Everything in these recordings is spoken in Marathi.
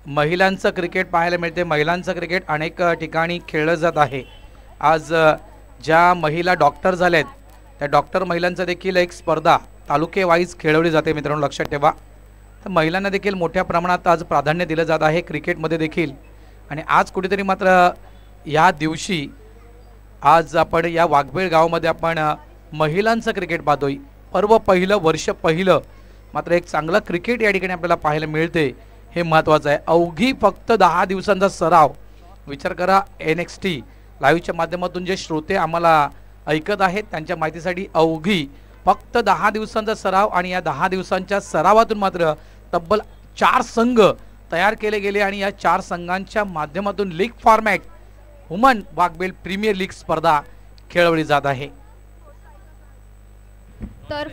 महिलांचं क्रिकेट पाहायला मिळते। महिलांचं क्रिकेट अनेक ठिकाणी खेळलं जात आहे। आज ज्या महिला डॉक्टर झाल्यात त्या डॉक्टर महिलांचं देखील एक स्पर्धा तालुके वाईज खेळवली जाते मित्रांनो, लक्षात ठेवा। तर महिलांना देखील मोठ्या प्रमाणात आज प्राधान्य दिलं जात आहे क्रिकेटमध्ये देखील। आणि आज कुठेतरी मात्र या दिवशी आज आपण या वाघबेळ गावामध्ये आपण महिलांचं क्रिकेट पाहतोय। पर्व पहिलं, वर्ष पहिलं, मात्र एक चांगलं क्रिकेट या ठिकाणी आपल्याला पाहायला मिळते, हे महत्त्वाचं आहे। अवघी फक्त 10 दिवसांचा सराव, विचार करा। NXT लाईव्हच्या माध्यमातून जे श्रोते आम्हाला ऐकत आहेत त्यांच्या माहितीसाठी अवघी फक्त 10 दिवसांचा सराव, आणि या 10 दिवसांच्या सरावातून मात्र तब्बल 4 संघ तयार केले गेले आणि या 4 संघांच्या माध्यमातून लीग फॉर्मॅट वुमन वाघबेळ प्रीमियर लीग स्पर्धा खेळवली जात आहे। तर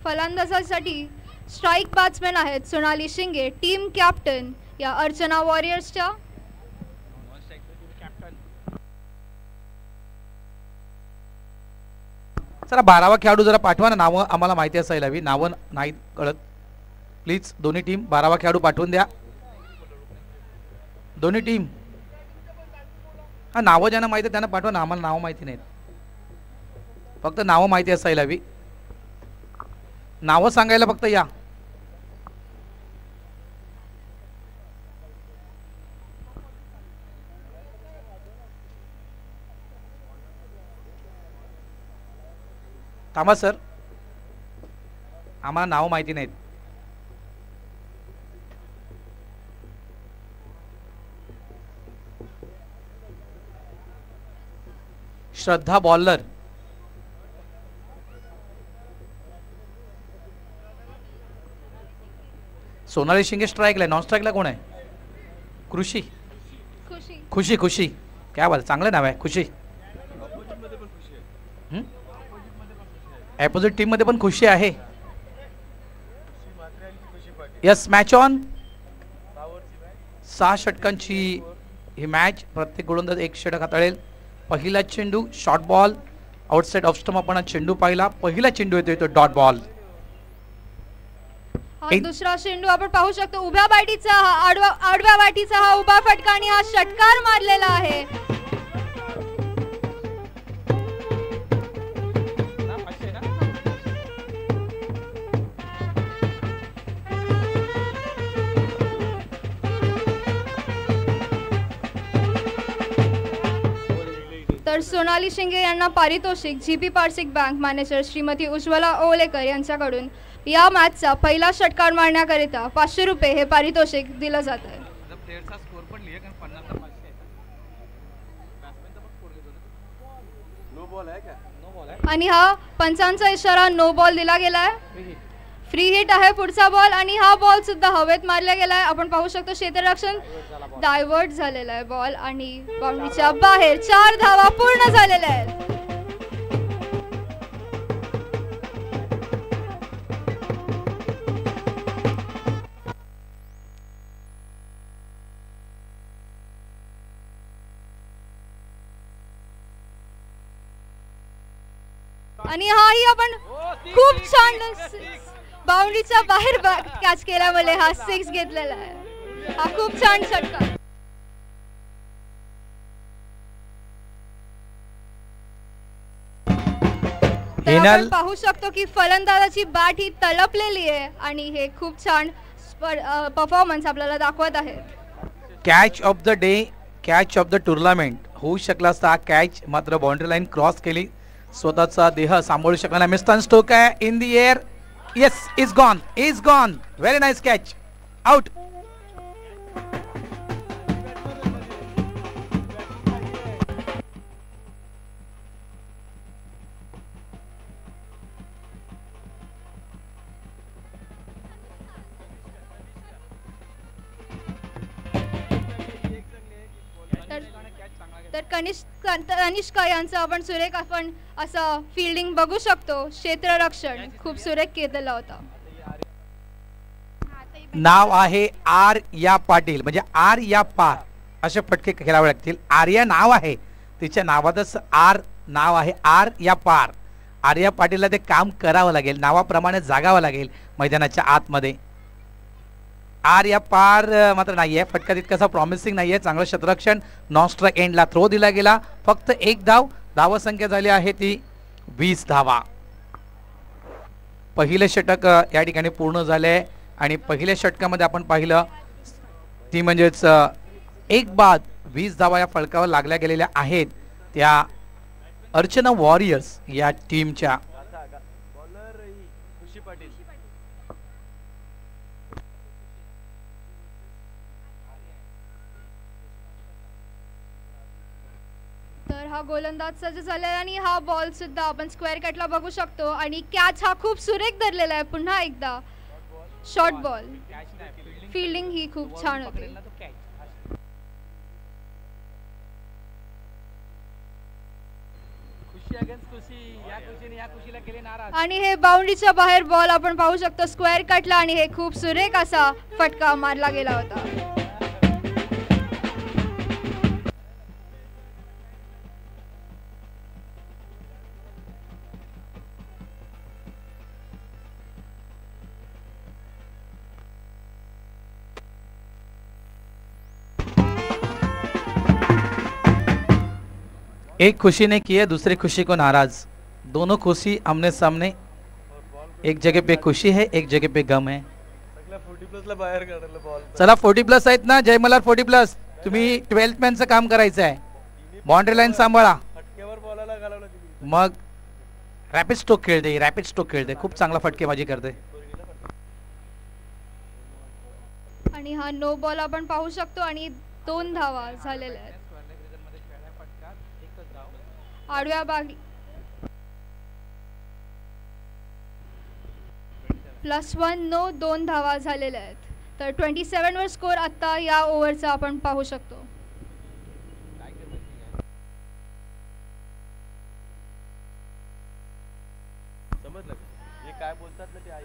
फलंदाजासाठी स्ट्राइक बॅट्समॅन आहेत सोनाली शिंगे, टीम कॅप्टन या अर्चना वॉरियर्सच्या। चला 12वा खेळाडू जरा पाठवा ना, नावं आम्हाला माहिती असायला हवी, नावं नाही कळत प्लीज। दोन्ही टीम 12वा खेळाडू पाठवून द्या, दोन्ही टीम। हा, नावं ज्यांना माहिती आहे त्यांना पाठवा ना, आम्हाला नावं माहिती नाहीत, फक्त नावं माहिती असायला हवी, नावं सांगायला फक्त या। थांबा सर, आम्हाला नाव माहिती नाहीत। श्रद्धा बॉलर, सोनाली शिंगे स्ट्राइकला, नॉन स्ट्राइकला कोण आहे? कृषी खुशी खुशी, क्या बात, चांगलं नाव आहे खुशी। अपोजिट टीम मध्ये पण खुशी आहे। Yes, match on. 6 षटकांची ही मॅच, प्रत्येक गोलंदाज 1 षटक हाताळेल। पहिला चेंडू short ball, outside off stump आपण चेंडू पाहिला, पहिला चेंडू येतो तो डॉट बॉल। दुसरा चेंडू आपण पाहू शकतो उभ्या बाटीचा, आडव्या बाटीचा हा उभा फटका आणि हा षटकार मारलेला आहे। तर सोनाली शिंगे यांना पारितोषिक GP Parsik bank manager Shrimati Ujjwala Olekar यांच्याकडून या मॅचचा पहिला षटकार मारण्याकरिता 500 रुपये हे पारितोषिक दिलं जात आहे। आणि हा पंचांचा इशारा नो बॉल दिला गेलाय, फ्री हिट आहे पुढचा बॉल, आणि हा बॉल सुद्धा हवेत मारला गेलाय। आपण पाहू शकतो क्षेत्ररक्षण डायव्हर्ट झालेला आहे बॉल, आणि बाउंड्रीच्या बाहेर 4 धावा पूर्ण झालेल्या आहेत। आणि हाही आपण खूप छान बाउंड्रीच्या बाहेर कॅच केल्यामुळे हा 6 घेतलेला आहे। हा खूप छान षटकार। आपण पाहू शकतो की फलंदाजाची बॅट ही तळपलेली आहे आणि हे खूप छान परफॉर्मन्स आपल्याला दाखवत आहे। Catch of the day, catch of the tournament होऊ शकला असता, कॅच मात्र बाउंड्री लाईन क्रॉस केली, स्वतःचा देह सांभाळू शकला नाही। मिस्टर स्टोक आहे in the air, yes, is gone, very nice catch, out. तर कनिष्का यांचं आपण सुरेख आपण असं फील्डिंग बघू शकतो, क्षेत्ररक्षण खूप सुरेख केलेला होता। नाव आहे आर्या पाटील, म्हणजे आर्या पार असे फटके खेळावे लागतील। आर्या नाव आहे, तिच्या नावातच आर नाव आहे, आर्या पार। आर्या पाटीलला ते काम करावं लागेल, नावाप्रमाणे जागावं लागेल मैदानाच्या आतमध्ये। आर्या पार मात्र नाहीये, फटका तितकासा प्रॉमिसिंग नाहीये. चांगलं क्षेत्ररक्षण, नॉन स्ट्राईक एंडला थ्रो दिला गेला. फक्त एक धाव, धावसंख्या झाली आहे ती 20 धावा. पहिले षटक या ठिकाणी पूर्ण झाले आणि पहिल्या षटकामध्ये आपण पाहिलं ती म्हणजेच एक बाद 20 धावा या फलकावर लागल्या गेलेल्या आहेत त्या अर्चना वॉरियर्स या टीमच्या. तर हा गोलंदाज सज्ज झालेला आणि हा बॉल सुद्धा आपण स्क्वेअर कटला बघू शकतो आणि कॅच हा खूप सुरेख धरलेला आहे. पुन्हा एकदा शॉर्ट बॉल, फिल्डिंग ही खूप छान होती. आणि हे बाउंड्रीच्या बाहेर बॉल आपण पाहू शकतो स्क्वेअर कटला आणि हे खूप सुरेख असा फटका मारला गेला होता. एक खुशी ने की है, दूसरी खुशी को नाराज. दोनों खुशी आमने सामने. एक जगह पे खुशी है, एक जगह पे गम है. चला 40+ आहेत ना जय मल्हार 40+. तुम्ही 12th मॅनचं काम करायचं आहे. बाउंड्री लाईन सांभाळा. मग रॅपिड स्ट्रोक खेळते, रॅपिड स्ट्रोक खेळते, खूप चांगला फटकेबाजी करते. आणि हा नो बॉल आपण पाहू शकतो आणि 2 धावा झालेल्या आहेत. आडव्या बागी +1 नो 2 धावा झालेल्या आहेत. तर 27 वर स्कोर आता या ओव्हरचा आपण पाहू शकतो.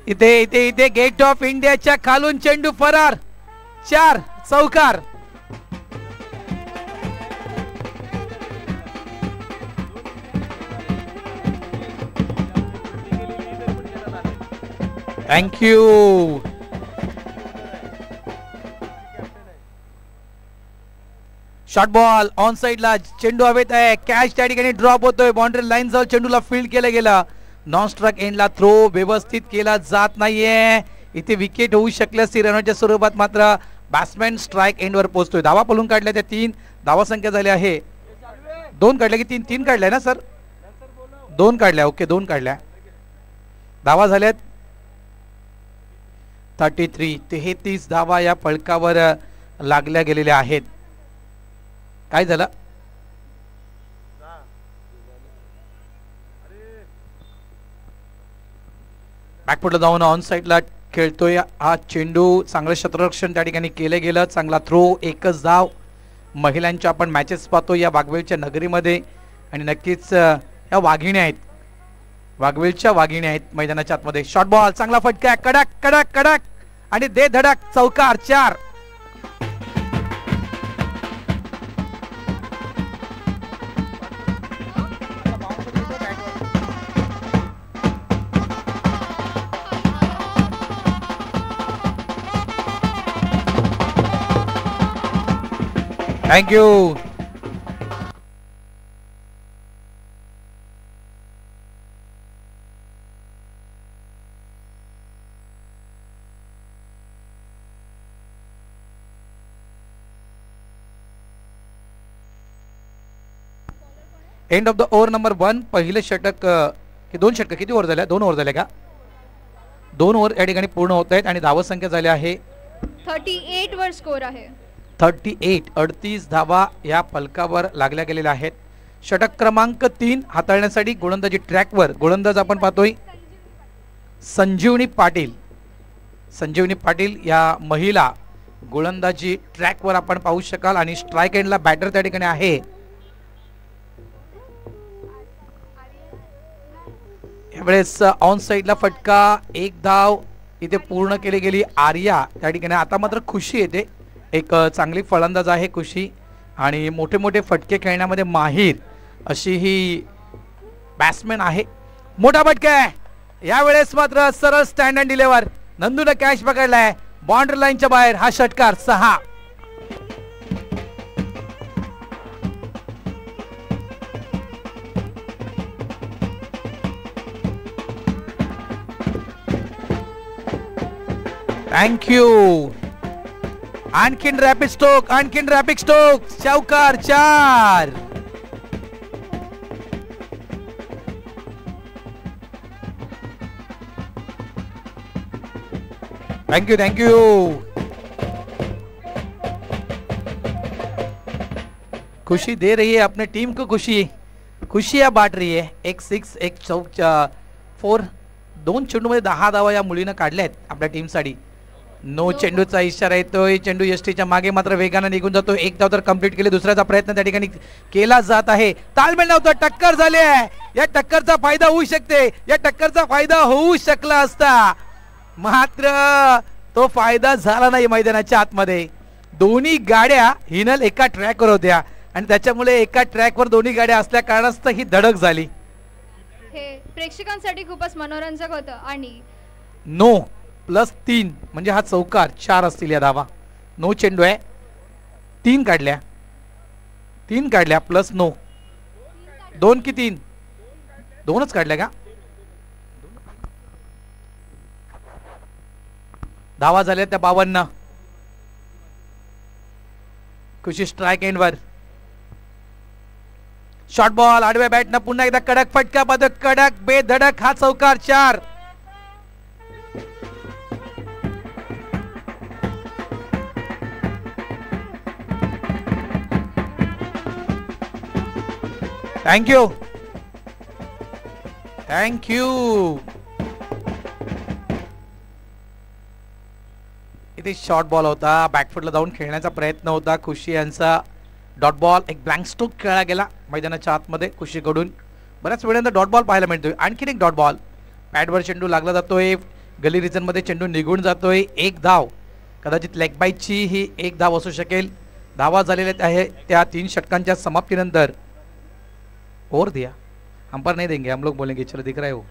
इथे इथे इथे गेट ऑफ इंडियाच्या खालून चेंडू फरार. 4 चौकार. Thank you. Short ball on साइडला, चेंडू हवेत आहे. कॅच त्या ठिकाणी ड्रॉप होतोय. बाउंड्री लाईन जवळ चेंडूला फील्ड केलं गेलं. नॉन स्ट्राईक एंडला थ्रो व्यवस्थित केला जात नाहीये. इथे विकेट होऊ शकले असती रनच्या स्वरूपात, मात्र बॅट्समॅन स्ट्राईक एंडवर पोहोचतोय. धावा पळून काढल्या त्या 3. धावा संख्या झाली आहे 2 काढल्या की 3 काढल्या ना सर? 2 काढल्या. ओके 2 काढल्या. धावा झाल्यात 33. 33 धावा या फलकावर लागल्या गेलेल्या आहेत. काय झालं? बॅकफुटला जाऊन ऑन साइडला खेळतोय हा चेंडू. चांगलं क्षेत्ररक्षण त्या ठिकाणी केलं गेलं. चांगला थ्रो, एकच धाव. महिलांच्या आपण मॅचेस पाहतो या वाघवेलच्या नगरीमध्ये आणि नक्कीच या वाघिण्या आहेत, वाघवेलच्या वाघिण्या आहेत मैदानाच्या आतमध्ये. शॉर्ट बॉल, चांगला फटका, कडक कडक कडक आणि दे धडक चौकार. 4. Thank you. End of the over number 1. पहिले षटक की 2 षटक, किती ओव्हर झाल्या? 2 ओव्हर झाल्या का? 2 ओव्हर या ठिकाणी पूर्ण होत आहेत आणि धावसंख्या झाली आहे 38 वर स्कोर आहे. 38. 38 धावा या फलकावर लागल्या गेलेल्या आहेत. षटक क्रमांक 3 हाताळण्यासाठी गोलंदाजी ट्रॅकवर गोलंदाज आपण पाहतोय संजीवनी पाटील. संजीवनी पाटील या महिला गोलंदाजी ट्रॅकवर आपण पाहू शकाल आणि स्ट्राईक एंडला बॅटर त्या ठिकाणी आहे. यावेळेस ऑन साइडला फटका, 1 धाव इथे पूर्ण केली गेली. आर्या त्या ठिकाणी. आता मात्र खुशी येते, एक चांगली फलंदाज आहे खुशी आणि मोठे मोठे फटके खेळण्यामध्ये माहीर अशी ही बॅट्समॅन आहे. मोठा फटका आहे यावेळेस, मात्र सरळ स्टँड अँड डिलिव्हर. नंदूने कॅच पकडलाय. बाउंड्री लाईनच्या बाहेर हा षटकार 6. थँक्यू. आणखीन रॅपिड स्ट्रोक चौकार 4. थँक्यू. खुशी दे रही है अपने टीम को, खुशियां बांट रही है. एक 6 एक 4 2 चेंडूमध्ये 10 धावा या मुलीनं काढल्या आहेत आपल्या टीमसाठी. नो चेंडूचा इशारा येतोय. चेंडू यष्टीच्या मागे मात्र वेगाने निघून जातो. एक धाव तर कंप्लीट केली. दुसऱ्याचा प्रयत्न त्या ठिकाणी केला जात आहे. तालमेल नव्हतं, टक्कर झाली आहे. या टक्करचा फायदा होऊ शकते. या टक्करचा फायदा होऊ शकला असता, मात्र तो फायदा झाला नाही. मैदानाच्या आतमध्ये दोन्ही गाड्या हिनल एका ट्रॅकवर होत्या आणि त्याच्यामुळे एका ट्रॅकवर दोन्ही गाड्या असल्या कारणास्तव ही धडक झाली. हे प्रेक्षकांसाठी खूपच मनोरंजक होतं. आणि नो +3 म्हणजे हा चौकार 4 असतील या धावा. नो चेंडू आहे. 3 काढल्या प्लस नो 2 की 3? 2च काढल्या का? धावा झाल्या त्या 52. खुशी स्ट्राइक एंडवर. शॉर्ट बॉल आडव्या बॅटनं पुन्हा एकदा कडक फटका, कडक बेधडक हा चौकार 4. थँक्यू. इथे शॉर्ट बॉल होता. बॅकफुटला जाऊन खेळण्याचा प्रयत्न होता खुशी यांचा. डॉट बॉल एक ब्लँक स्ट्रोक खेळला गेला मैदानाच्या आतमध्ये खुशीकडून. बऱ्याच वेळेला डॉट बॉल पाहायला मिळतोय. आणखीन एक डॉट बॉल. पॅडवर चेंडू लागला जातोय. गली रिजनमध्ये चेंडू निघून जातोय. एक धाव, कदाचित लेग बाईटची ही एक धाव असू शकेल. धावा झालेल्या आहे त्या 3 षटकांच्या समाप्तीनंतर. ओवर दिया, अंपायर नहीं देंगे, हम लोग बोलेंगे चलो दिख रहा है वो.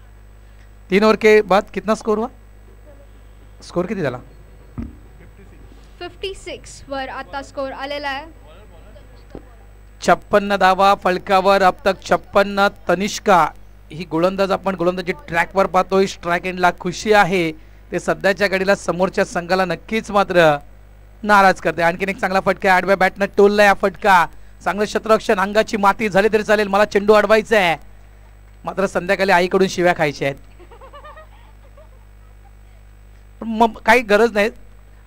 3 ओवर के बाद कितना स्कोर हुआ? स्कोर किती झाला? 56 वर आता स्कोर आलेला आहे. 56 धावा फलकावर. अब तक 56. तनिष्का ही गोलंदाज आपण गोलंदाजी ट्रॅकवर पाहतोय. स्ट्राइक एंडला खुशी आहे. ते सध्याच्या घडीला समोरच्या संघाला नक्कीच मात्र नाराज करते. आणखीन एक चांगला फटका आडव्या बॅटनं टोलला. या फटका चांगलं क्षेत्ररक्षण. अंगाची माती झाली तरी चालेल, मला चेंडू अडवायचा आहे. मात्र संध्याकाळी आईकडून शिव्या खायच्या आहेत. मग काही गरज नाही.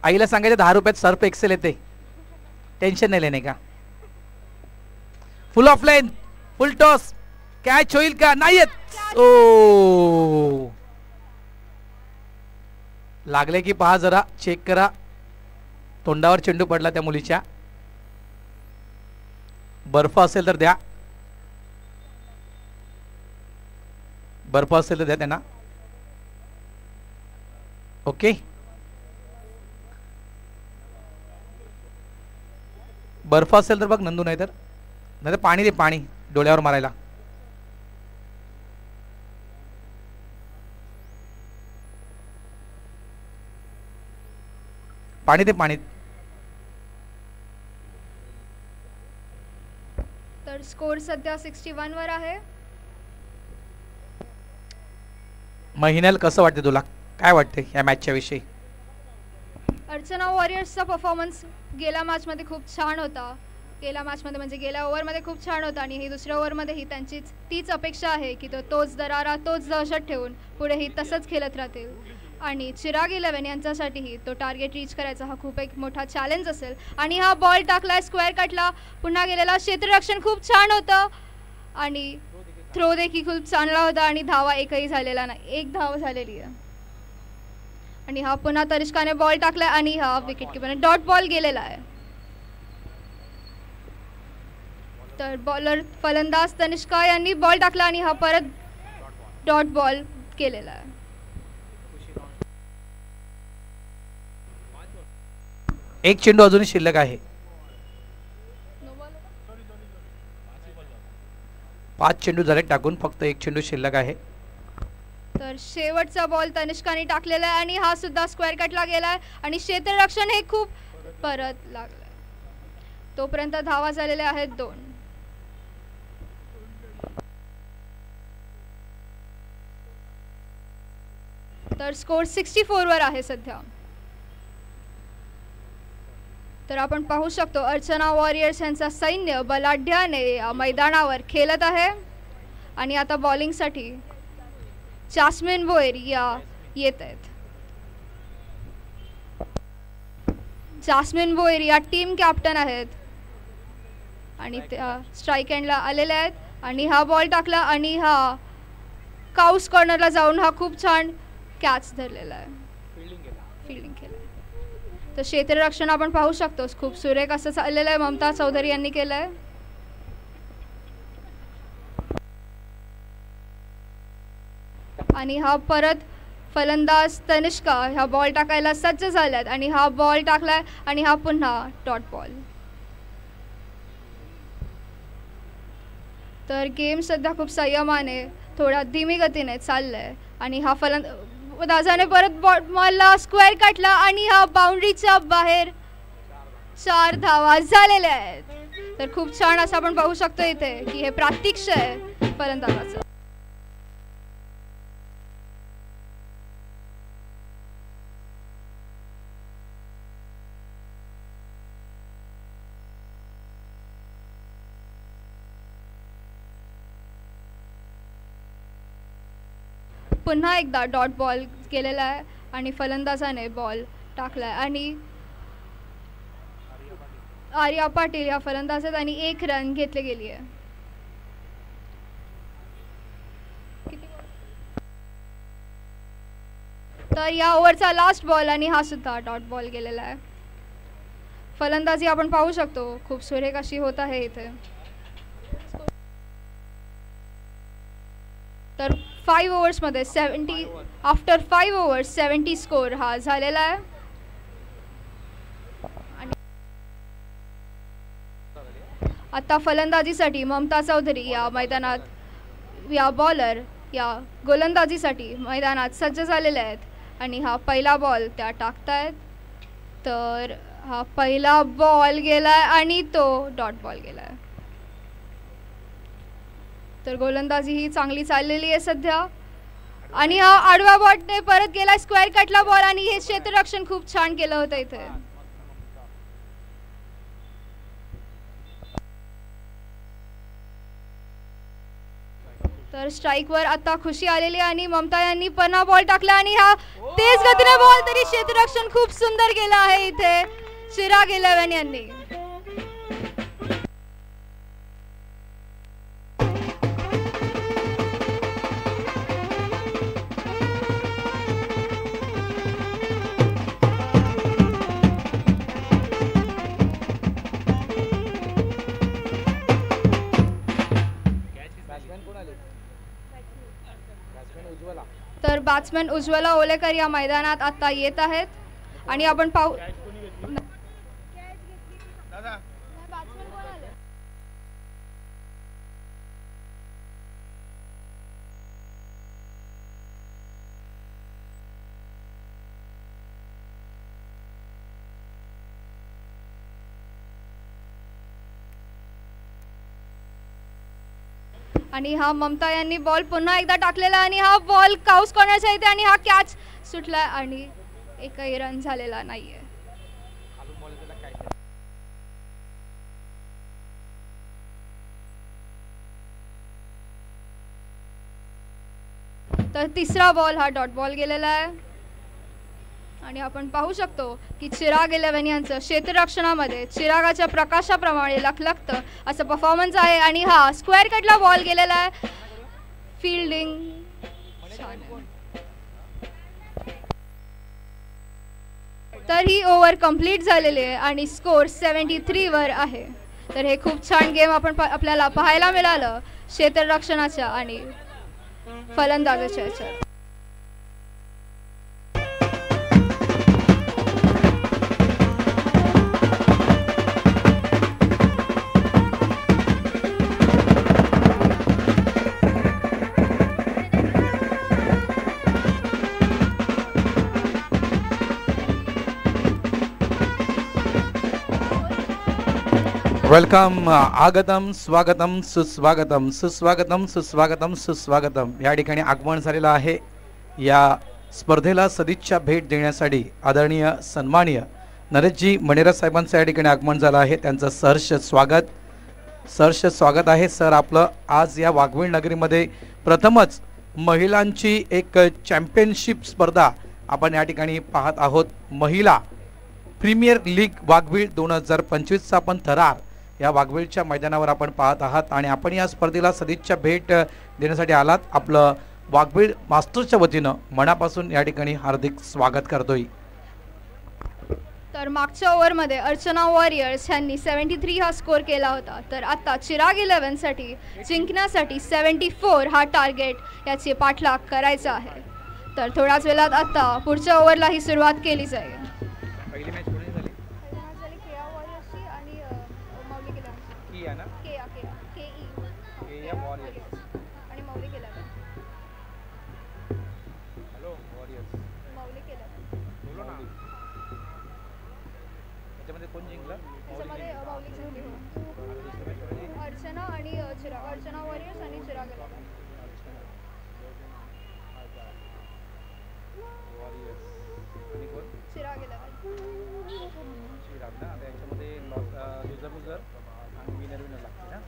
आईला सांगायचं 10 रुपयात सर्फ एक्सेल येते, टेन्शन नाही लेणे का. फुल of line, full toss, catch होईल का? नाही येत. ओ लागले की पहा, जरा चेक करा. तोंडावर चेंडू पडला त्या मुलीच्या. बर्फ असेल तर द्या, बर्फ असेल तर द्या त्यांना. ओके, बर्फ असेल तर बघ नंदू, नाही तर पाणी दे, पाणी डोळ्यावर मारायला. पाणी दे, पाणी. तर स्कोर सध्या 61 वर आहे. महिन्याल कसं वाटते तुला, काय वाटते या मॅचच्या विषयी? अर्चना वॉरियर्सचा परफॉर्मन्स गेल्या मॅचमध्ये खूप छान होता. गेल्या मॅचमध्ये म्हणजे गेल्या ओव्हरमध्ये खूप छान होता आणि ही दुसऱ्या ओव्हरमध्येही त्यांचीच तीच अपेक्षा आहे की तोच दरारा, तोच दहशत ठेवून पुढेही तसंच खेळत राहतील. आणि चिराग 11 यांच्यासाठीही तो टार्गेट रीच करायचा हा खूप एक मोठा चॅलेंज असेल. आणि हा बॉल टाकला, स्क्वेअर कटला, पुन्हा गेलेला. क्षेत्ररक्षण खूप छान होतं आणि थ्रो देखील खूप चांगला होता आणि धावा एकही झालेला नाही, एक धाव झालेली आहे. आणि हा पुन्हा तनिष्काने बॉल टाकलाय आणि हा विकेट किपरने डॉट बॉल गेलेला आहे. तर बॉलर फलंदाज तनिष्का यांनी बॉल टाकला आणि हा परत डॉट बॉल केलेला आहे. एक चेंडू अजूनही शिल्लक आहे. 5 चेंडू झाले टाकून, फक्त एक चेंडू शिल्लक आहे. तर शेवटचा बॉल तनिष्काने टाकलेला आहे आणि हा सुद्धा स्क्वेअर कटला गेलाय आणि क्षेत्ररक्षण हे खूप परत लागलंय. तोपर्यंत धावा झालेल्या आहेत 2. तर स्कोर 64 वर आहे सध्या. तर आपण पाहू शकतो अर्चना वॉरियर्स यांचा सैन्य बलाढ्याने या मैदानावर खेळत आहे आणि आता बॉलिंगसाठी जास्मिन भोयर या येत आहेत. जास्मिन भोयर या टीम कॅप्टन आहेत आणि त्या स्ट्राईक एंडला आलेल्या आहेत आणि हा बॉल टाकला आणि हा काउस कॉर्नरला जाऊन हा खूप छान कॅच धरलेला आहे, फिल्डिंग केलं. तर क्षेत्ररक्षण आपण पाहू शकतो खूप सुरेख असं चाललेलं आहे, ममता चौधरी यांनी केलं आहे. आणि हा परत फलंदाज तनिष्का हा बॉल टाकायला सज्ज झाल्यात आणि हा बॉल टाकलाय आणि हा पुन्हा डॉट बॉल. तर गेम सध्या खूप संयमाने थोडा धीमी गतीने चाललाय आणि हा फलंदाजाने परत बॉलला स्क्वेअर काढला आणि हा बाउंड्रीच्या बाहेर 4 धावा झालेल्या आहेत. तर खूप छान असं आपण पाहू शकतो इथे की हे प्रात्यक्षिक आहे फलंदाजाचं. पुन्हा एकदा डॉट बॉल केलेला आहे आणि फलंदाजाने बॉल टाकलाय आणि आर्या पाटील या फलंदाजात आणि 1 रन घेतले गेली आहे. तर या ओव्हरचा लास्ट बॉल आणि हा सुद्धा डॉट बॉल गेलेला आहे. फलंदाजी आपण पाहू शकतो खूप सुरेख अशी होत आहे इथे. तर 5 ओव्हर्समध्ये 70 आफ्टर 5 ओव्हर्स 70 स्कोर हा झालेला आहे. आणि आता फलंदाजीसाठी ममता चौधरी या मैदानात या बॉलर या गोलंदाजीसाठी मैदानात सज्ज झालेले आहेत आणि हा पहिला बॉल त्या टाकतायत. तर हा पहिला बॉल गेलाय आणि तो डॉट बॉल गेलाय. तर गोलंदाजी ही चांगली चाललेली आहे सध्या आणि हा आडवा बॉलने परत गेलाय स्क्वेअर कटला बॉल आणि हे क्षेत्ररक्षण खूप छान केलं होतं इथे. तर स्ट्राईकवर आता खुशी आलेली आणि ममता यांनी पुन्हा बॉल टाकला आणि हा तेज गतीने बॉल तरी क्षेत्ररक्षण खूप सुंदर केलं आहे इथे चिराग 11 यांनी. तर बॅट्समॅन उज्ज्वला ओलेकर या मैदानात आता येत आहेत आणि आपण पाहू आणि हा ममता यांनी बॉल पुन्हा एकदा टाकलेला आणि हा बॉल काउस कॉर्नरच्या इथे आणि हा कॅच सुटला आणि एकही रन झालेला नाहीये. तर तिसरा बॉल हा डॉट बॉल गेलेला आहे आणि आपण पाहू शकतो की चिराग 11 यांचं क्षेत्ररक्षणामध्ये चिरागाच्या प्रकाशाप्रमाणे लखलखतं असं परफॉर्मन्स आहे आणि हा स्क्वेअर कटला बॉल गेलेला आहे. फिल्डिंग छान आहे. तर ही ओव्हर कंप्लीट झालेली आहे आणि स्कोर 73 वर आहे. तर हे खूप छान गेम आपण आपल्याला पाहायला मिळालं क्षेत्ररक्षणाच्या आणि फलंदाजाच्या. वेलकम, आगतम, स्वागतम, सुस्वागतम, सुस्वागतम, सुस्वागतम, सुस्वागतम. या ठिकाणी आगमन झालेलं आहे. या स्पर्धेला सदिच्छा भेट देण्यासाठी आदरणीय सन्माननीय नरेशजी मणेरा साहेबांचं या ठिकाणी आगमन झालं आहे. त्यांचं सहर्ष स्वागत आहे. सर, आपलं आज या वाघवीळ नगरीमध्ये प्रथमच महिलांची एक चॅम्पियनशिप स्पर्धा आपण या ठिकाणी पाहत आहोत. महिला प्रीमियर लीग वाघवीळ 2025चा आपण थरार या वाघवीळच्या मैदानावर आपण पाहत आहात आणि आपण या स्पर्धेला सदिच्छा भेट देण्यासाठी आलात. आपलं वाघवीळ मास्टर्सच्या वतीनं मनापासून या ठिकाणी हार्दिक स्वागत करतोय. तर मागच्या ओव्हरमध्ये अर्चना वॉरियर्स यांनी 73 हा स्कोर केला होता. तर आता चिराग 11 साठी जिंकण्यासाठी 74 हा टार्गेट याची पाठलाग करायचा आहे. तर थोड्याच वेळात आता पुढच्या ओव्हरला ही सुरुवात केली जाईल. पहिली मॅच कोणी झाली? अर्चना आणि चिराग, अर्चना वॉरियर्स आणि चिराग 11. चिराग 11. चिराग ना, आता याच्यामध्ये लुजर आणि विनर लागते ना.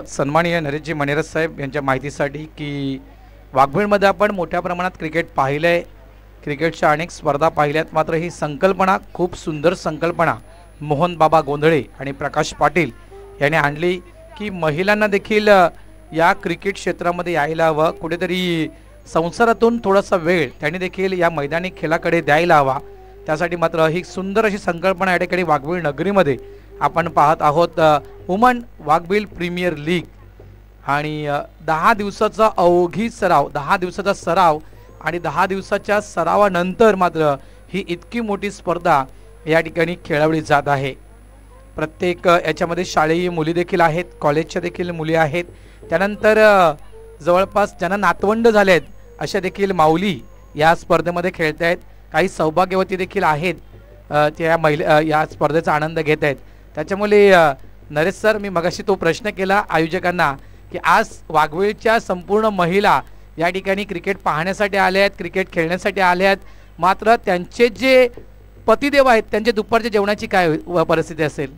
सन्माननीय नरेशजी मणेरा साहेब यांच्या माहितीसाठी की वाघवीळमध्ये आपण मोठ्या प्रमाणात क्रिकेट पाहिलं आहे, क्रिकेटच्या अनेक स्पर्धा पाहिल्यात, मात्र ही संकल्पना खूप सुंदर संकल्पना मोहन बाबा गोंधळे आणि प्रकाश पाटील यांनी आणली की महिलांना देखील या क्रिकेट क्षेत्रामध्ये यायला हवं. कुठेतरी संसारातून थोडासा वेळ त्यांनी देखील या मैदानी खेळाकडे द्यायला हवा. त्यासाठी मात्र ही सुंदर अशी संकल्पना या ठिकाणी वाघवीळ नगरीमध्ये आपण पाहत आहोत. वुमन वाघवीळ प्रीमियर लीग आणि 10 दिवसाचा अवघी सराव, 10 दिवसाचा सराव आणि 10 दिवसाच्या सरावानंतर मात्र ही इतकी मोठी स्पर्धा या ठिकाणी खेळवली जात आहे. प्रत्येक याच्यामध्ये शालेय मुली देखील आहेत, कॉलेजच्या देखील मुली आहेत. त्यानंतर जवळपास ज्यांना नातवंड झाले आहेत अशा देखील माऊली या स्पर्धेमध्ये खेळत आहेत. काही सौभाग्यवती देखील आहेत, त्या महिला या स्पर्धेचा आनंद घेत आहेत. त्याच्यामुळे नरेश सर, मी मगाशी तो प्रश्न केला आयोजकांना की आज वाघवीळच्या संपूर्ण महिला या ठिकाणी क्रिकेट पाहण्यासाठी आल्या आहेत, क्रिकेट खेळण्यासाठी आल्या आहेत, मात्र त्यांचे जे पतिदेव आहेत त्यांचे दुपारच्या जेवणाची काय परिस्थिती असेल?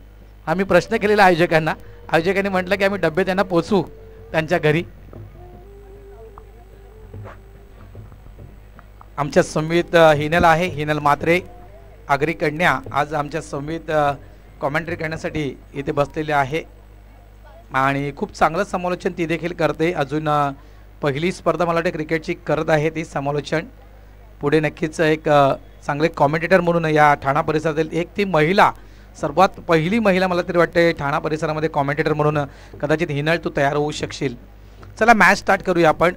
आम्ही प्रश्न केलेला आयोजकांना. आयोजकांनी म्हटलं की आम्ही डबे त्यांना पोचवू त्यांच्या घरी. आमच्या संमित हिनल आहे, हिनल मात्रे आगरी कन्या आज आमच्या संमित कॉमेंट्री करण्यासाठी इथे बसलेले आहे आणि खूप चांगलं समालोचन ती देखील करते. अजून पहिली स्पर्धा मला वाटते क्रिकेटची करत आहे ती समालोचन. पुढे नक्कीच एक चांगले कॉमेंटेटर म्हणून या ठाणा परिसरातील एक ती महिला, सर्वात पहिली महिला मला तरी वाटते ठाणा परिसरामध्ये कॉमेंटेटर म्हणून कदाचित हिनल तू तयार होऊ शकशील. चला मॅच स्टार्ट करूया आपण.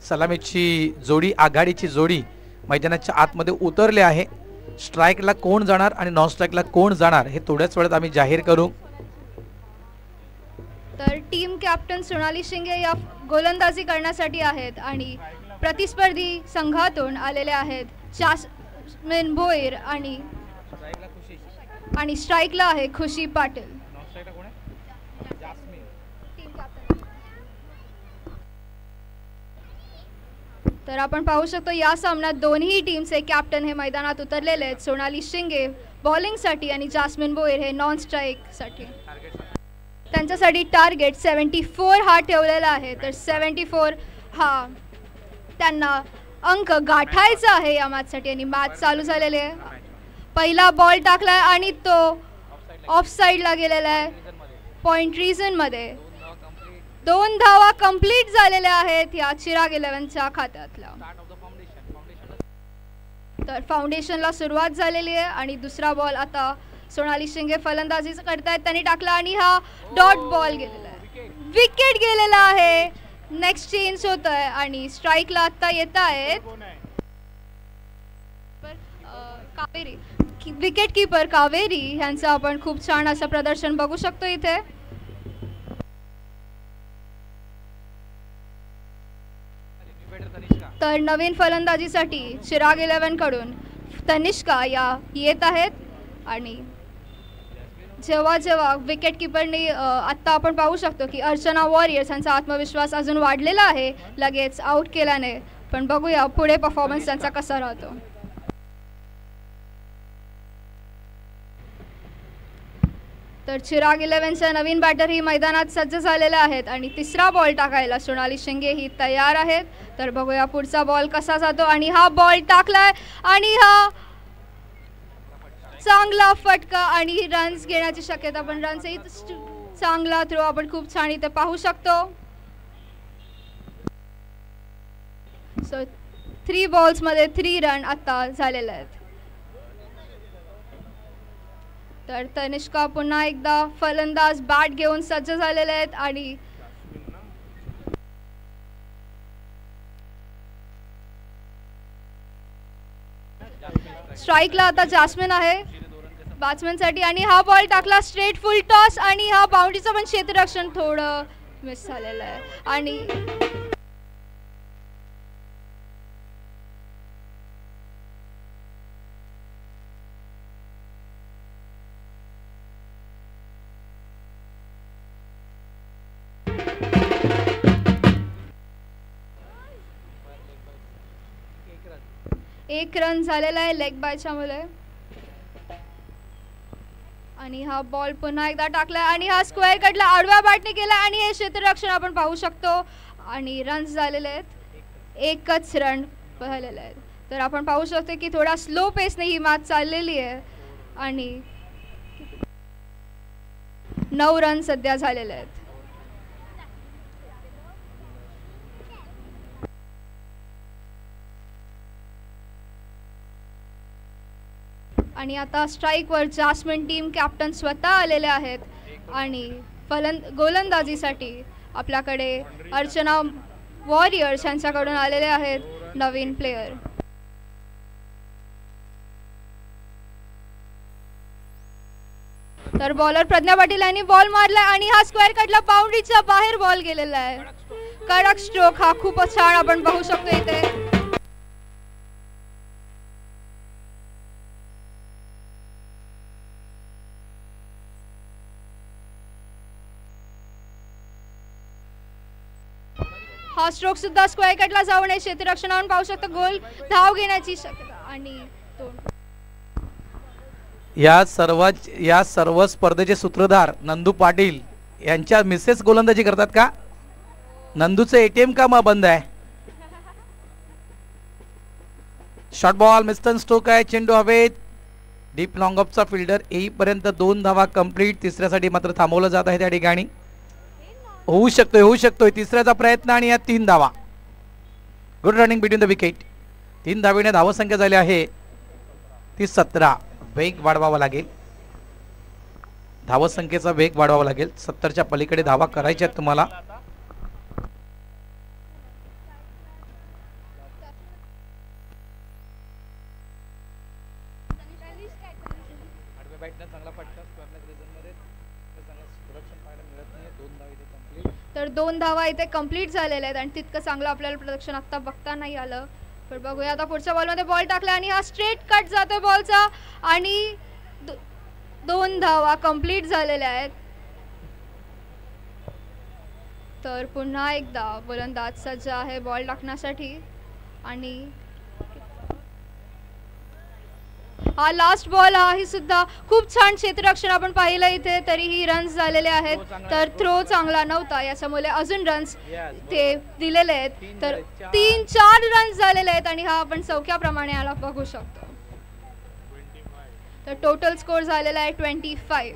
सलामीची जोडी, आघाडीची जोडी मैदानाच्या आतमध्ये उतरले आहे. स्ट्राईकला कोण जाणार आणि नॉन स्ट्राईकला कोण जाणार हे थोड्याच वेळात आम्ही जाहीर करू. तर टीम कॅप्टन सोनाली शिंगे या गोलंदाजी करण्यासाठी आहेत आणि प्रतिस्पर्धी संघातून आलेले आहेत जास्मिन भोईर आणि स्ट्राईकला आहे खुशी पाटील. तर आपण पाहू शकतो या सामन्यात दोन्ही टीमचे कॅप्टन हे मैदानात उतरलेले आहेत. सोनाली शिंगे बॉलिंगसाठी आणि जास्मिन भोईर हे नॉन स्ट्राईकसाठी. त्यांच्यासाठी टार्गेट 74 हा ठेवलेला आहे. तर 74 हा त्यांना अंक गाठायचा आहे या मॅचसाठी आणि मॅच चालू झालेली आहे. पहिला बॉल टाकलाय आणि तो ऑफ साईडला गेलेला आहे. पॉइंट रिजनमध्ये 2 धावा कंप्लीट झालेल्या आहेत या चिराग 11च्या खात्यातल्या. तर फाउंडेशनला सुरुवात झालेली आहे आणि दुसरा बॉल आता सोनाली शिंगे फलंदाजी करतायत. त्यांनी टाकला आणि हा डॉट बॉल गेलेला आहे, विकेट गेलेला आहे. नेक्स्ट चेंज होत आहे आणि स्ट्राईकला आता येत आहेत कावेरी, विकेट कीपर कावेरी यांचं आपण खूप छान असं प्रदर्शन बघू शकतो इथे. तर नवीन फलंदाजीसाठी चिराग 11 कडून तनिष्का या येत आहेत आणि जेव्हा जेव्हा विकेट किपरने आत्ता आपण पाहू शकतो की अर्चना वॉरियर्स यांचा आत्मविश्वास अजून वाढलेला आहे लगेच आउट केल्याने. पण बघूया पुढे परफॉर्मन्स त्यांचा कसा राहतो. तर चिराग 11च्या नवीन बॅटर ही मैदानात सज्ज झालेले आहेत आणि तिसरा बॉल टाकायला सोनाली शिंगे ही तयार आहेत. तर बघूया पुढचा बॉल कसा जातो आणि हा बॉल टाकलाय आणि हा चांगला फटका आणि रन्स घेण्याची शक्यता. पण रन्सही चांगला थ्रो आपण खूप छान इथे पाहू शकतो. सो 3 बॉल्समध्ये 3 रन आता झालेले आहेत. तर तनिष्का पुन्हा एकदा फलंदाज बॅट घेऊन सज्ज झालेले आहेत आणि स्ट्राईकला आता जास्मिन आहे बॅट्समॅनसाठी आणि हा बॉल टाकला स्ट्रेट फुल टॉस आणि हा बाउंड्रीचं पण क्षेत्ररक्षण थोडं मिस झालेलं आहे. आणि एक रन झालेला आहे लेग बायच्या मुळे. आणि हा बॉल पुन्हा एकदा टाकला आणि हा स्क्वेअर कटला आडव्या बॅटने केला आणि हे क्षेत्ररक्षण आपण पाहू शकतो आणि रन्स झालेले आहेत. एकच रन झालेले आहेत. तर आपण पाहू शकतो की थोडा स्लो पेसने ही मॅच चाललेली आहे आणि 9 रन सध्या झालेले आहेत. आणि आता स्ट्राईकवर जास्मिन टीम कॅप्टन स्वतः आलेले आहेत आणि गोलंदाजीसाठी आपल्याकडे अर्चना वॉरियर्स यांच्याकडून आलेले आहेत नवीन प्लेयर. तर बॉलर प्रज्ञा पाटील यांनी बॉल मारला आणि हा स्क्वेअर कटला बाउंड्रीच्या बाहेर बॉल गेलेला आहे. कडक स्ट्रोक हा खूपच छान आपण पाहू शकतो इथे. हा स्ट्रोक सुद्धा स्क्वेअर कटला जाऊ नये क्षेत्ररक्षणावरून पाहू शकतो गोल धाव घेण्याची शक्यता. आणि या सर्व स्पर्धेचे सूत्रधार नंदू पाटील यांच्या मिसेस गोलंदाजी करतात का? नंदूचं ATM का मग बंद आहे? शॉर्ट बॉल मिस्टर स्टोक आहे. चेंडू हवेत डीप लॉंग ऑफचा फिल्डर येईपर्यंत 2 धावा कंप्लीट. तिसऱ्यासाठी मात्र थांबवलं जात आहे त्या ठिकाणी. होऊ शकतोय तिसऱ्याचा प्रयत्न आणि या 3 धावा. Good running between the wicket. 3 धावेने धावसंख्या झाली आहे ती 17. वेग वाढवावा लागेल. धावसंख्येचा वेग वाढवावा लागेल. 70च्या पलीकडे धावा करायच्या आहेत तुम्हाला. तर 2 धावा इथे कंप्लीट झालेल्या आहेत आणि तितकं चांगलं आपल्याला प्रदर्शन आता बघता नाही आलं. पण बघूया आता पुढच्या बॉलमध्ये बॉल टाकला आणि हा स्ट्रेट कट जातोय बॉलचा आणि 2 धावा कंप्लीट झालेल्या आहेत. तर पुन्हा एकदा गोलंदाज सज्ज आहे बॉल टाकण्यासाठी आणि हा लास्ट बॉल ही सुद्धा खूप छान क्षेत्ररक्षण आपण पाहिलं इथे. तरीही रन्स झालेले आहेत. तर थ्रो चांगला नव्हता याच्यामुळे अजून रन्स ते दिलेले आहेत. तर 3-4 रन्स झालेले आहेत आणि हा आपण चौक्याप्रमाणे याला बघू शकतो. तर टोटल स्कोर झालेला आहे 25.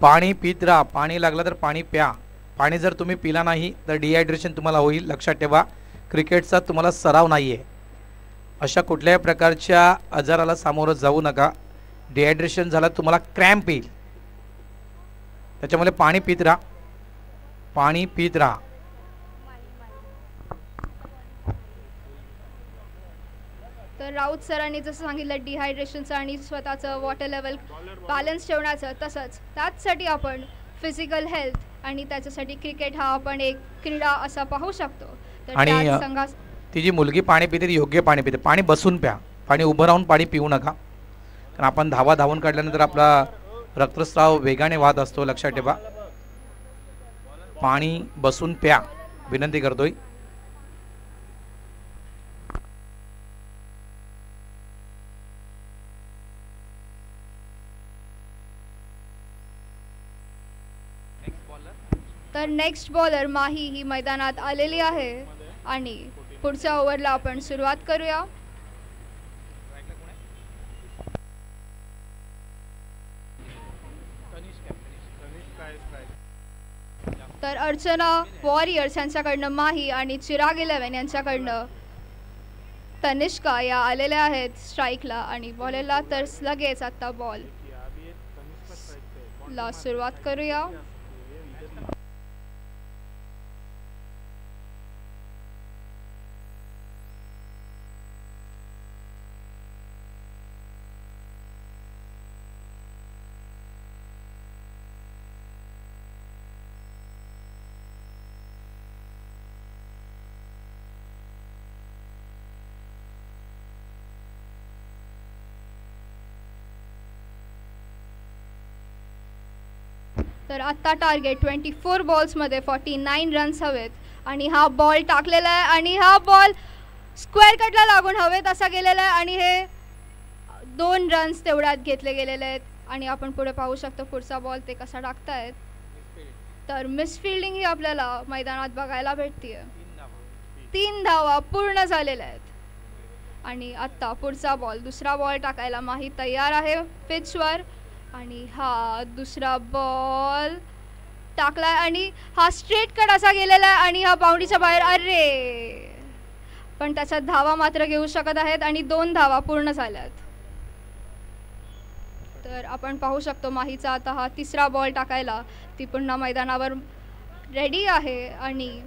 पाणी पित राहा. पाणी लागलं तर पाणी प्या. पाणी जर तुम्ही पिला नाही तर डिहायड्रेशन तुम्हाला होईल. लक्षात ठेवा क्रिकेटचा तुम्हाला सराव नाहीये. अशा कुठल्याही प्रकारच्या आजाराला सामोरं जाऊ नका. डिहायड्रेशन झालं तुम्हाला क्रॅम्प येईल. त्याच्यामुळे पाणी पित राहा. पाणी पित राहा. तर राऊत सरांनी जसं सांगितलं डिहायड्रेशनचं आणि स्वतःचं वॉटर लेवल बॅलन्स ठेवण्याचं तसंच त्याचसाठी आपण फिजिकल हेल्थ आणि त्याच्यासाठी क्रिकेट हा आपण एक क्रीडा असा पाहू शकतो. तर ती जी मुलगी पाणी पिते ती योग्य पाणी पिते. पाणी बसून प्या, पाणी उभं राहून पाणी पिऊ नका, कारण आपण धावून काढल्यानंतर आपला रक्तस्राव वेगाने वाहत असतो. लक्षात ठेवा, पाणी बसून प्या, विनंती करतोय. तर नेक्स्ट बॉलर माही ही मैदानात आलेली आहे आणि पुढच्या ओव्हरला आपण सुरुवात करूया. तर अर्चना वॉरियर्स यांच्याकडनं माही आणि चिराग 11 यांच्याकडनं तनिष्का या आलेल्या आहेत स्ट्राईकला आणि बॉलरला. तर लगेच आता बॉल ला सुरुवात करूया. तर आत्ता टार्गेट 24 बॉल्समध्ये 49 रन्स हवेत आणि हा बॉल टाकलेला आहे आणि हा बॉल स्क्वेअर कटला लागून हवेत असा गेलेला आहे आणि हे 2 रन्स तेवढ्यात घेतले गेलेले आहेत. आणि आपण पुढे पाहू शकतो पुढचा बॉल ते कसा टाकतायत. तर मिसफिल्डिंग ही आपल्याला मैदानात बघायला भेटतीये. 3 धावा पूर्ण झालेल्या आहेत आणि आत्ता पुढचा बॉल दुसरा बॉल टाकायला माही तयार आहे पिचवर आणि हा दुसरा बॉल टाकलाय आणि हा स्ट्रेट कट असा गेलेला आहे आणि हा बाउंड्रीच्या बाहेर. अरे, पण त्याच्यात धावा मात्र घेऊ शकत आहेत आणि 2 धावा पूर्ण झाल्यात. तर आपण पाहू शकतो माहीचा आता हा तिसरा बॉल टाकायला ती पुन्हा मैदानावर रेडी आहे आणि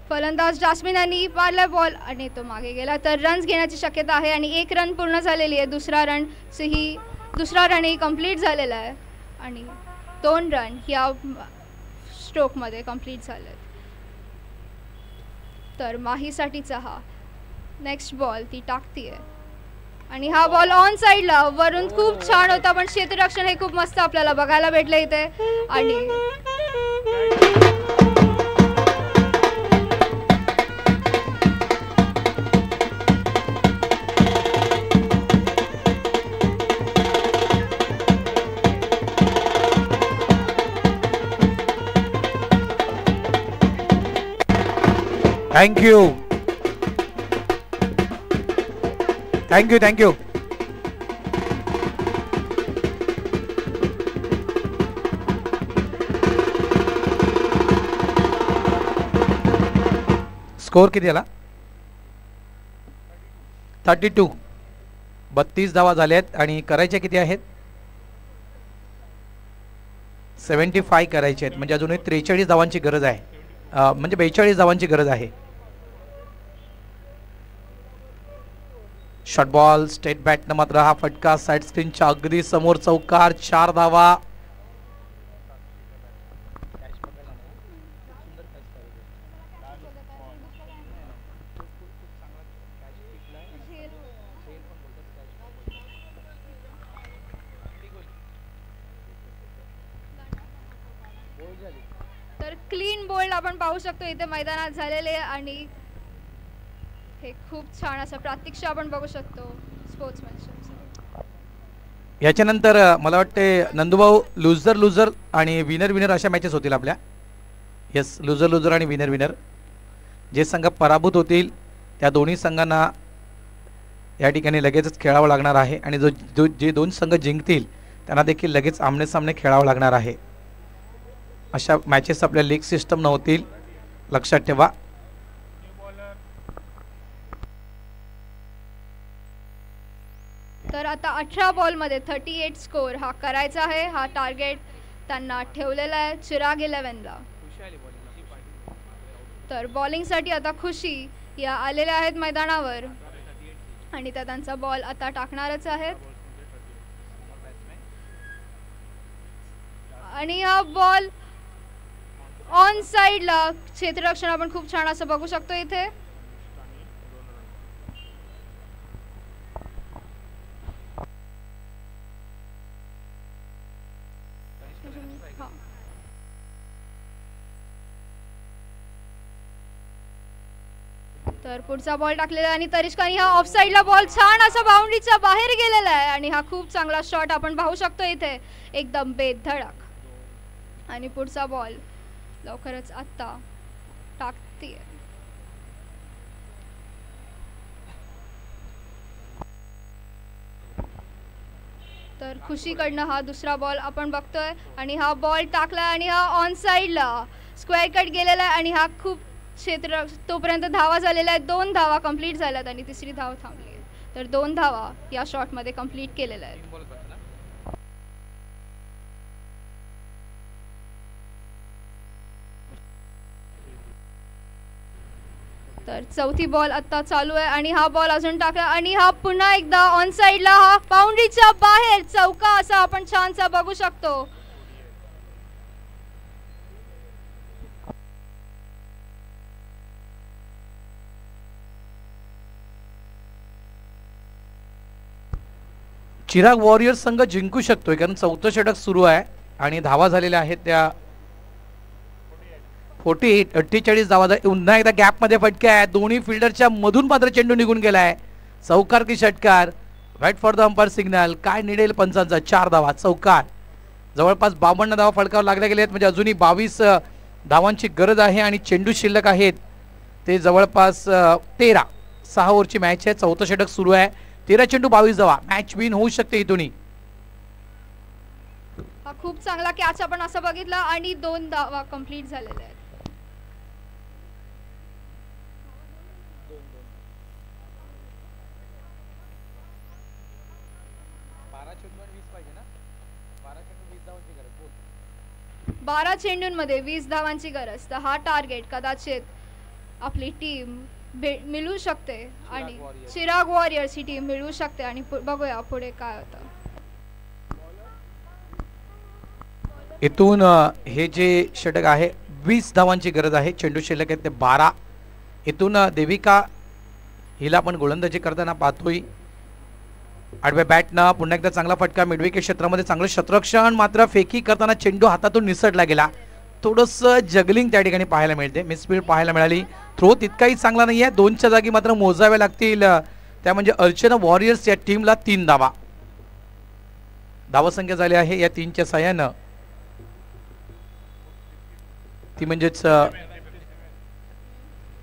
फलंदाज जास्मिन यांनी मारला बॉल आणि तो मागे गेला. तर रन्स घेण्याची शक्यता आहे आणि 1 रन पूर्ण झालेली आहे. दुसरा रनही कंप्लीट झालेला आहे आणि 2 रन या स्ट्रोकमध्ये कंप्लीट झाले. तर माहीसाठीचा हा नेक्स्ट बॉल ती टाकतीये आणि हा बॉल ऑन साईडला वरून खूप छान होता, पण क्षेत्ररक्षण हे खूप मस्त आपल्याला बघायला भेटलं इथे. आणि थँक्यू. स्कोर किती आला? 32. 32 धावा झाल्यात आणि करायच्या किती आहेत? 75 करायचे आहेत. म्हणजे अजूनही 43 धावांची गरज आहे, म्हणजे 42 धावांची गरज आहे. शॉर्ट बॉल स्टेट बॅटनं मात्र हा फटका साइड स्क्रीनच्या अगदी समोर चौकार. 4 धावा. तर क्लीन बोल्ड आपण पाहू शकतो इथे मैदानात झालेले आणि हे खूप छान असं प्रात्यक्षिक आपण बघू शकतो स्पोर्ट्समॅनशिप. याच्यानंतर मला वाटते नंदूभाऊ लुझर आणि विनर अशा मॅचेस होतील आपल्या. येस, लुझर आणि विनर. जे संघ पराभूत होतील त्या दोन्ही संघांना या ठिकाणी लगेचच खेळावं लागणार आहे आणि जे 2 संघ जिंकतील त्यांना देखील लगेच आमने सामने खेळावं लागणार आहे. अशा मॅचेस आपल्या लीग सिस्टम न होतील, लक्षात ठेवा. तर आता 18 बॉलमध्ये 38 स्कोर हा करायचा आहे. हा टार्गेट त्यांना ठेवलेला आहे चिराग 11ला. तर बॉलिंगसाठी आता खुशी या आलेल्या आहेत मैदानावर आणि त्या त्यांचा बॉल आता टाकणारच आहेत. आणि हा बॉल ऑन साईडला क्षेत्ररक्षण आपण खूप छान असं बघू शकतो इथे. तर पुढचा बॉल टाकलेला आहे आणि तनिष्काने हा ऑफ साईडला बॉल छान असा बाउंड्रीच्या बाहेर गेलेला आहे आणि हा खूप चांगला शॉट आपण पाहू शकतो इथे, एकदम बेधडक. आणि पुढचा बॉल लवकरच आत्ता टाकते. तर खुशीकडनं हा दुसरा बॉल आपण बघतोय आणि हा बॉल टाकला आणि हा ऑन साईडला स्क्वेअर कट गेलेला आहे आणि हा खूप क्षेत्र तोपर्यंत धावा झालेल्या आहेत. 2 धावा कंप्लीट झाल्यात आणि तिसरी धाव थांबली आहे. तर 2 धावा या शॉटमध्ये कंप्लीट केलेल्या आहेत. तर चौथी बॉल आता चालू आहे आणि हा बॉल अजून टाकला आणि हा पुन्हा एकदा ऑन साईडला हा बाउंड्रीच्या बाहेर चौका असा आपण छानसा बघू शकतो. चिराग वॉरियर्स संघ जिंकू शकतोय कारण 4थं षटक सुरू आहे आणि धावा झालेल्या आहेत त्या 48 धावा. पुन्हा एकदा गॅप मध्ये फटका आहे. दोन्ही फिल्डरच्या मधून मात्र चेंडू निघून गेलाय. चौकार की षटकार? Wait for the umpire signal. काय निडेल पंचांचा? 4 धावा. चौकार. जवळपास 52 धावा फडकावर लागल्या गेल्या आहेत म्हणजे अजूनही 22 धावांची गरज आहे आणि चेंडू शिल्लक आहेत ते जवळपास 13. 6 ओव्हरची मॅच आहे. 4थं षटक सुरू आहे. 13 चेंडू 22 धावा. मॅच विन होऊ शकते इथूनही. हा खूप चांगला कॅच आपण असं बघितला आणि 2 धावा कंप्लीट झालेल्या आहेत. बारा चेंडूंमध्ये 20 धावांची गरज. तर हा टार्गेट कदाचित आपली टीम मिळू शकते आणि चिराग वॉरियर्स ही टीम मिळू शकते आणि बघूया पुढे काय होतं. इथून हे जे षटक आहे 20 धावांची गरज आहे. चेंडू शिल्लक आहेत ते 12. इथून देविका हिला पण गोलंदाजी करताना पाहतोय. आडव्या बॅटनं पुन्हा एकदा चांगला फटका. मिडविकेट क्षेत्रामध्ये चांगलं क्षेत्ररक्षण. मात्र फेकी करताना चेंडू हातातून निसटला गेला. थोडंसं जगलिंग त्या ठिकाणी पाहायला मिळते. मिसफील्ड पाहायला मिळाली. थ्रो तितकाही चांगला नाही आहे. 2च्या जागी मात्र मोजाव्या लागतील. त्या म्हणजे अर्चना वॉरियर्स या टीमला 3 धावा. धावसंख्या झाली आहे या 3च्या साह्यानं ती म्हणजेच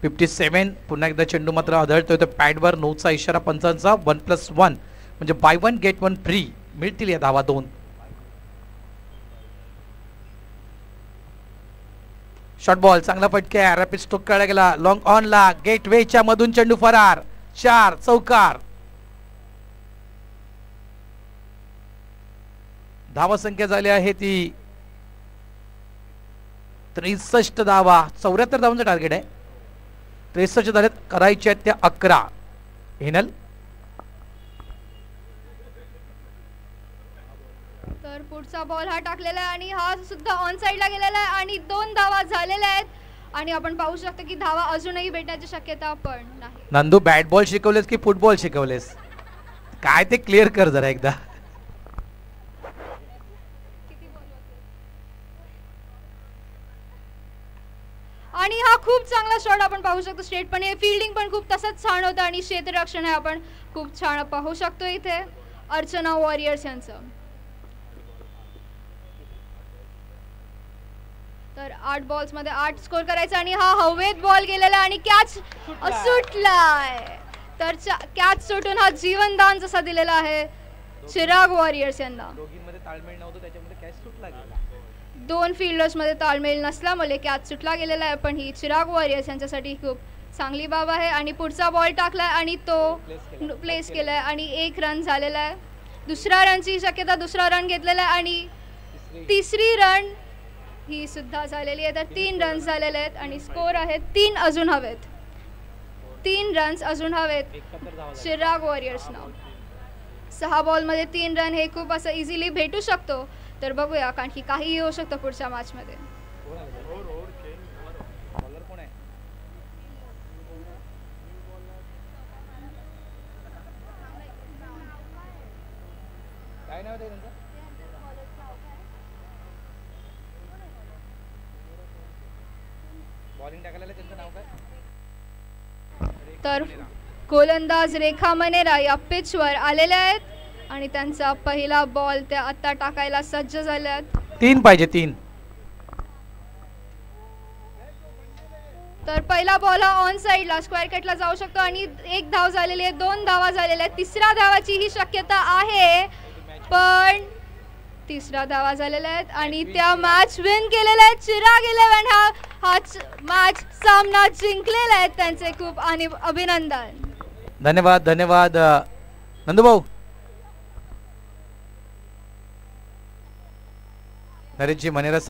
57. पुन्हा एकदा चेंडू मात्र आदळतोय. तर पॅडवर 9चा इशारा पंचांचा. 1+1 म्हणजे बाय 1 गेट 1 फ्री मिळतील या धावा 2. शॉर्ट बॉल चांगला फटका. रॅपिड स्ट्रोक काढला गेला. लॉंग ऑनला गेट वेच्या मधून चेंडू फरार. 4. चौकार. धावा संख्या झाली आहे ती 63 धावा. 74 धावांचं टार्गेट आहे. 63 झालेत. करायचे आहेत त्या 11. हिनल. तर पुढचा बॉल हा टाकलेला आहे आणि हा सुद्धा ऑन साईडला गेलेला आहे आणि 2 धावा झालेल्या आहेत आणि आपण पाहू शकतो की धावा अजूनही भेटण्याची शक्यता पण नाही. नंदू बॅट बॉल शिकवलेस की फुटबॉल शिकवलेस? काय ते क्लिअर कर जरा एकदा. आणि हा खूप चांगला शॉट आपण पाहू शकतो. स्ट्रेट पण फील्डिंग पण खूप तसंच छान होतं आणि क्षेत्ररक्षण हे आपण खूप छान पाहू शकतो इथे अर्चना वॉरियर्स यांचं. तर 8 बॉल्स मध्ये 8 स्कोर करायचा आणि हा हवेत बॉल गेलेला आणि कॅच सुटलाय. तर कॅच सुटून हा जीवनदान जसा दिलेला आहे चिराग वॉरियर्स यांना. दोघींमध्ये ताळमेळ नव्हतं त्याच्यामुळे कॅच सुटला गेला. 2 फिल्डर्स मध्ये ताळमेळ नसल्यामुळे कॅच सुटला गेलेला आहे पण ही चिराग वॉरियर्स यांच्यासाठी खूप चांगली बाब आहे. आणि पुढचा बॉल टाकलाय आणि तो प्लेस केलाय आणि 1 रन झालेला आहे. दुसऱ्या रनची शक्यता. दुसरा रन घेतलेला आहे आणि तिसरी रन ही सुद्धा झालेली आहे. तर 3 रन्स झालेले आहेत आणि स्कोर आहे 3 अजून हवेत. 3 रन्स अजून हवेत चिराग वॉरियर्सना. 6 बॉलमध्ये 3 रन हे खूप असं इझिली भेटू शकतो. तर बघूया कारण की काहीही होऊ शकतं पुढच्या मॅचमध्ये. काय नाव आहे त्यांचं? बॉलिंग टाकायला त्यांचं नाव काय? तर गोलंदाज रेखा मनेरा या पिचवर आलेले आहेत आणि त्यांचा पहिला बॉल त्या आता टाकायला सज्ज झाले आहेत. 3 पाहिजे 3. तर पहिला बॉल हा ऑन साइडला स्क्वेअर कटला जाऊ शकतो आणि 1 धाव झालेली आहे, 2 धावा झालेल्या आहेत. तिसऱ्या धावाची ही शक्यता आहे, पण तिसऱ्या धावा झालेल्या आहेत आणि त्या मॅच विन केलेल्या आहेत. चिराग 11 हा मॅच सामना जिंकलेला आहे. त्यांचे खूप अभिनंदन. धन्यवाद धन्यवाद नंदूभाऊ. नरेशजी मनेरा